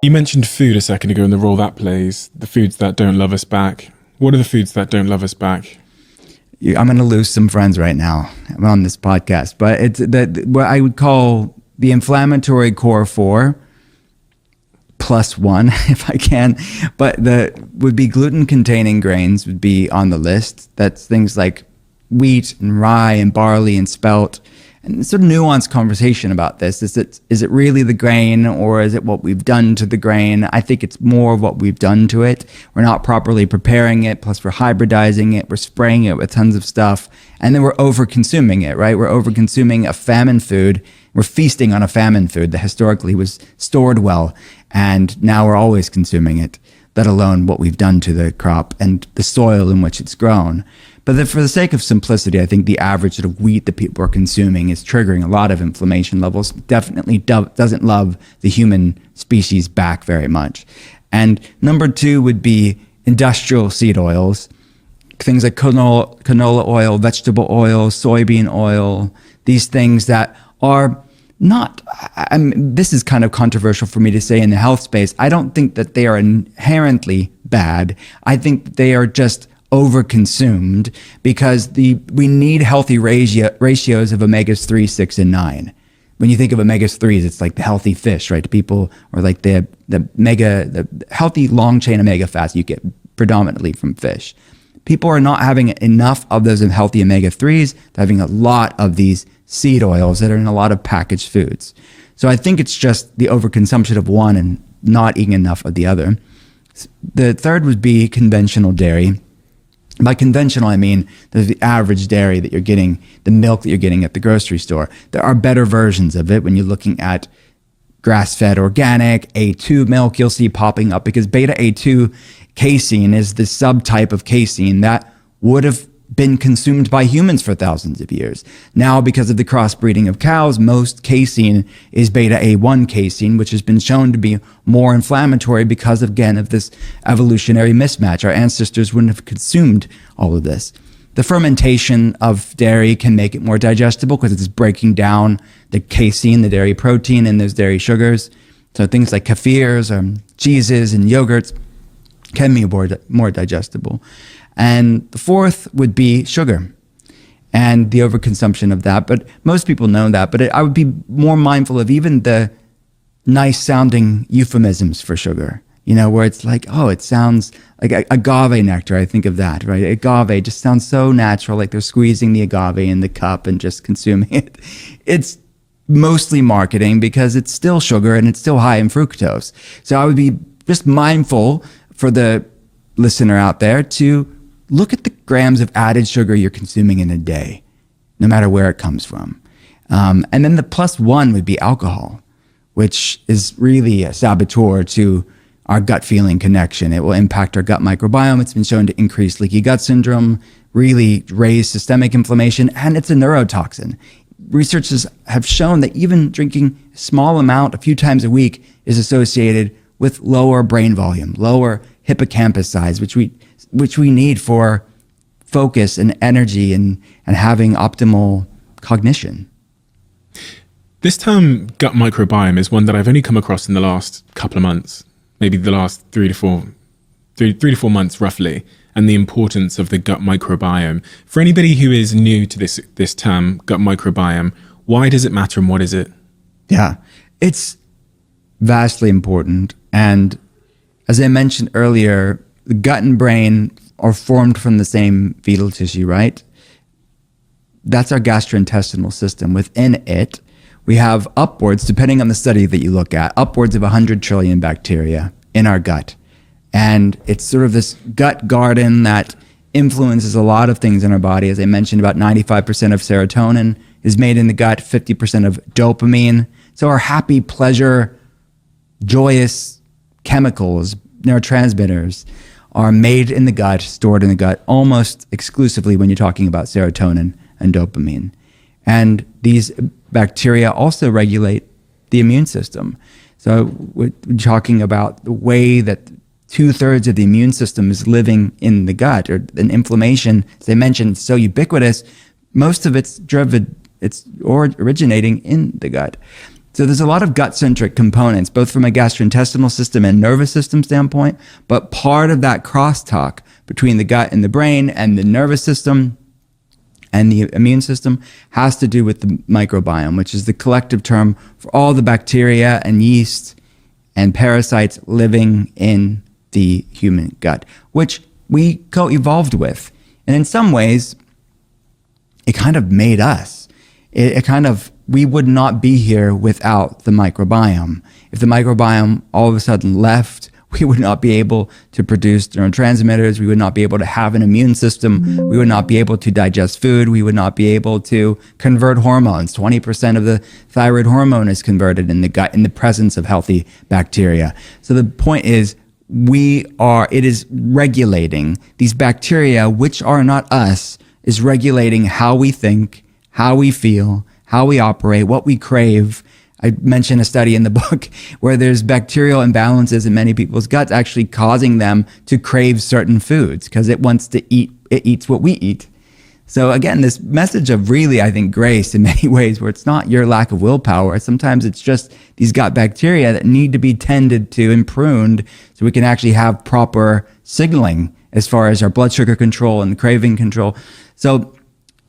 You mentioned food a second ago and the role that plays, the foods that don't love us back. What are the foods that don't love us back? I'm going to lose some friends right now on this podcast, but it's what I would call the inflammatory core 4 plus 1, if I can. But would be gluten-containing grains would be on the list. That's things like wheat and rye and barley and spelt. And sort of nuanced conversation about this. Is it really the grain, or is it what we've done to the grain? I think it's more of what we've done to it. We're not properly preparing it, plus we're hybridizing it, we're spraying it with tons of stuff, and then we're over-consuming it, right? We're over-consuming a famine food. We're feasting on a famine food that historically was stored well, and now we're always consuming it, let alone what we've done to the crop and the soil in which it's grown. But for the sake of simplicity, I think the average sort of wheat that people are consuming is triggering a lot of inflammation levels, definitely doesn't love the human species back very much. And number 2 would be industrial seed oils, things like canola oil, vegetable oil, soybean oil, these things that are not, this is kind of controversial for me to say in the health space. I don't think that they are inherently bad. I think they are just overconsumed because we need healthy ratios of omegas 3, 6, and 9. When you think of omegas 3s, it's like the healthy fish, right? People, or like the healthy long chain omega fats you get predominantly from fish. People are not having enough of those healthy omega 3s. They're having a lot of these seed oils that are in a lot of packaged foods. So I think it's just the overconsumption of one and not eating enough of the other. The third would be conventional dairy. By conventional, I mean the average dairy that you're getting, the milk that you're getting at the grocery store. There are better versions of it when you're looking at grass-fed organic, A2 milk, you'll see popping up, because beta-A2 casein is the subtype of casein that would have been consumed by humans for thousands of years. Now, because of the crossbreeding of cows, most casein is beta-A1 casein, which has been shown to be more inflammatory because, again, of this evolutionary mismatch. Our ancestors wouldn't have consumed all of this. The fermentation of dairy can make it more digestible because it's breaking down the casein, the dairy protein, and those dairy sugars. So things like kefirs, cheeses, and yogurts can be more digestible. And the fourth would be sugar and the overconsumption of that. But most people know that. But I would be more mindful of even the nice sounding euphemisms for sugar, you know, where it's like, oh, it sounds like agave nectar. I think of that, right? Agave just sounds so natural, like they're squeezing the agave in the cup and just consuming it. It's mostly marketing because it's still sugar and it's still high in fructose. So I would be just mindful for the listener out there to look at the grams of added sugar you're consuming in a day, no matter where it comes from. And then the plus 1 would be alcohol, which is really a saboteur to our gut feeling connection. It will impact our gut microbiome. It's been shown to increase leaky gut syndrome, really raise systemic inflammation, and it's a neurotoxin. Researchers have shown that even drinking a small amount a few times a week is associated with lower brain volume, lower hippocampus size, which we need for focus and energy and having optimal cognition. This term gut microbiome is one that I've only come across in the last couple of months, maybe the last three to four months roughly, and the importance of the gut microbiome. For anybody who is new to this term, gut microbiome, why does it matter and what is it? Yeah, it's vastly important. And as I mentioned earlier, the gut and brain are formed from the same fetal tissue, right? That's our gastrointestinal system. Within it, we have upwards, depending on the study that you look at, upwards of 100 trillion bacteria in our gut. And it's sort of this gut garden that influences a lot of things in our body. As I mentioned, about 95% of serotonin is made in the gut, 50% of dopamine. So our happy, pleasure, joyous chemicals, neurotransmitters, are made in the gut, stored in the gut, almost exclusively when you're talking about serotonin and dopamine. And these bacteria also regulate the immune system. So we're talking about the way that 2/3 of the immune system is living in the gut, or an inflammation, as I mentioned, so ubiquitous, most of it's originating in the gut. So there's a lot of gut-centric components, both from a gastrointestinal system and nervous system standpoint, but part of that crosstalk between the gut and the brain and the nervous system and the immune system has to do with the microbiome, which is the collective term for all the bacteria and yeast and parasites living in the human gut, which we co-evolved with. And in some ways, it kind of made us. We would not be here without the microbiome. If the microbiome all of a sudden left, we would not be able to produce neurotransmitters. We would not be able to have an immune system. We would not be able to digest food. We would not be able to convert hormones. 20% of the thyroid hormone is converted in the gut in the presence of healthy bacteria. So the point is, it is regulating these bacteria, which are not us, is regulating how we think, how we feel, how we operate, what we crave. I mentioned a study in the book where there's bacterial imbalances in many people's guts actually causing them to crave certain foods because it wants to eat, it eats what we eat. So again, this message of really, I think, grace in many ways, where it's not your lack of willpower. Sometimes it's just these gut bacteria that need to be tended to and pruned so we can actually have proper signaling as far as our blood sugar control and craving control. So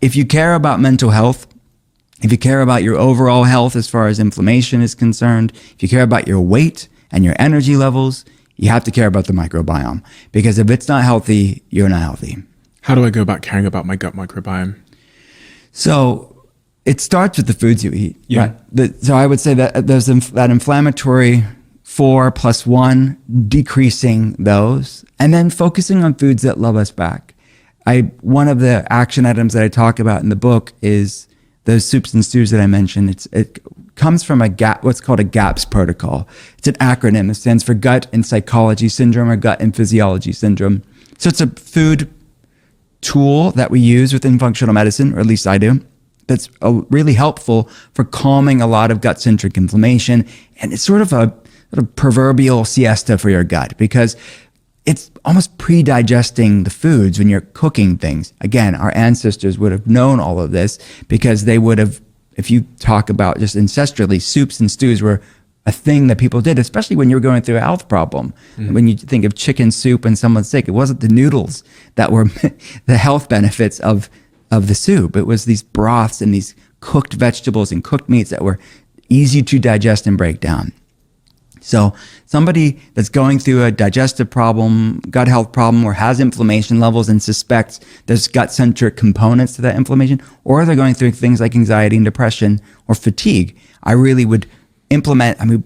if you care about mental health, if you care about your overall health as far as inflammation is concerned, if you care about your weight and your energy levels, you have to care about the microbiome. Because if it's not healthy, you're not healthy. How do I go about caring about my gut microbiome? So it starts with the foods you eat. Yeah. Right? So I would say that there's that inflammatory 4+1, decreasing those, and then focusing on foods that love us back. One of the action items that I talk about in the book is those soups and stews that I mentioned. It comes from what's called a GAPS protocol. It's an acronym. It stands for Gut and Psychology Syndrome or Gut and Physiology Syndrome. So it's a food tool that we use within functional medicine, or at least I do, that's really helpful for calming a lot of gut-centric inflammation. And it's sort of a proverbial siesta for your gut because it's almost pre-digesting the foods when you're cooking things. Again, our ancestors would have known all of this because they would have, if you talk about just ancestrally, soups and stews were a thing that people did, especially when you were going through a health problem. Mm. When you think of chicken soup and someone's sick, it wasn't the noodles that were the health benefits of the soup. It was these broths and these cooked vegetables and cooked meats that were easy to digest and break down. So somebody that's going through a digestive problem, gut health problem, or has inflammation levels and suspects there's gut-centric components to that inflammation, or they're going through things like anxiety and depression or fatigue, I really would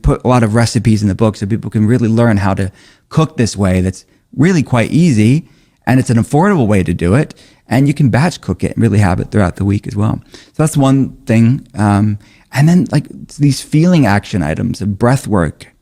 put a lot of recipes in the book so people can really learn how to cook this way that's really quite easy, and it's an affordable way to do it, and you can batch cook it and really have it throughout the week as well. So that's one thing. And then like these feeling action items of breath work,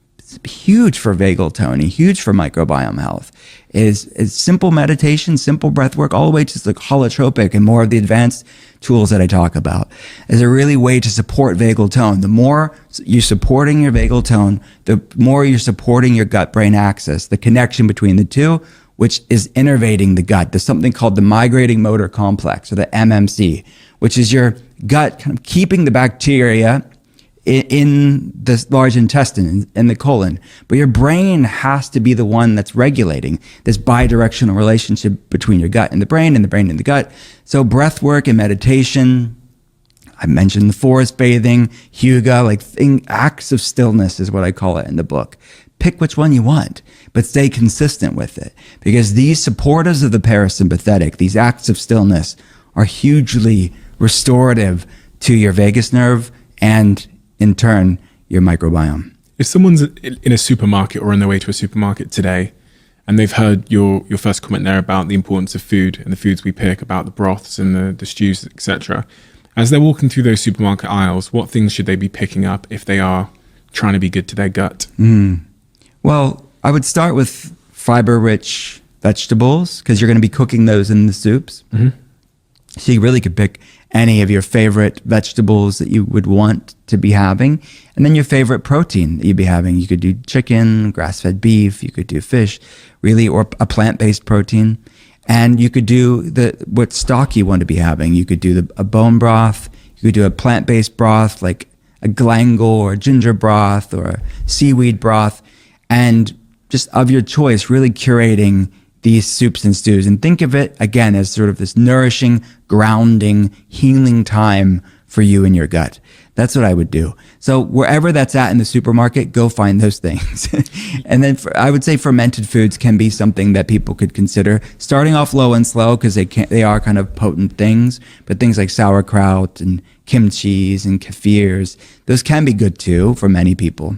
huge for vagal toning, huge for microbiome health, is simple meditation, simple breath work, all the way to like holotropic and more of the advanced tools that I talk about, is a really way to support vagal tone. The more you're supporting your vagal tone, the more you're supporting your gut-brain axis, the connection between the two, which is innervating the gut. There's something called the migrating motor complex, or the MMC, which is your gut kind of keeping the bacteria in the large intestine, in the colon. But your brain has to be the one that's regulating this bidirectional relationship between your gut and the brain and the brain and the gut. So breath work and meditation, I mentioned the forest bathing, hygge, acts of stillness is what I call it in the book. Pick which one you want, but stay consistent with it. Because these supporters of the parasympathetic, these acts of stillness, are hugely restorative to your vagus nerve and in turn, your microbiome. If someone's in a supermarket or on their way to a supermarket today, and they've heard your first comment there about the importance of food and the foods we pick, about the broths and the stews, etc., as they're walking through those supermarket aisles, what things should they be picking up if they are trying to be good to their gut? Well, I would start with fiber-rich vegetables because you're going to be cooking those in the soups. Mm-hmm. So you really could pick any of your favorite vegetables that you would want to be having. And then your favorite protein that you'd be having. You could do chicken, grass-fed beef, you could do fish, really, or a plant-based protein. And you could do what stock you want to be having. You could do a bone broth. You could do a plant-based broth like a glangle or ginger broth or seaweed broth, and just of your choice, really curating these soups and stews. And think of it, again, as sort of this nourishing, grounding, healing time for you and your gut. That's what I would do. So wherever that's at in the supermarket, go find those things. And then I would say fermented foods can be something that people could consider. Starting off low and slow, because they are kind of potent things, but things like sauerkraut and kimchi and kefirs, those can be good too for many people.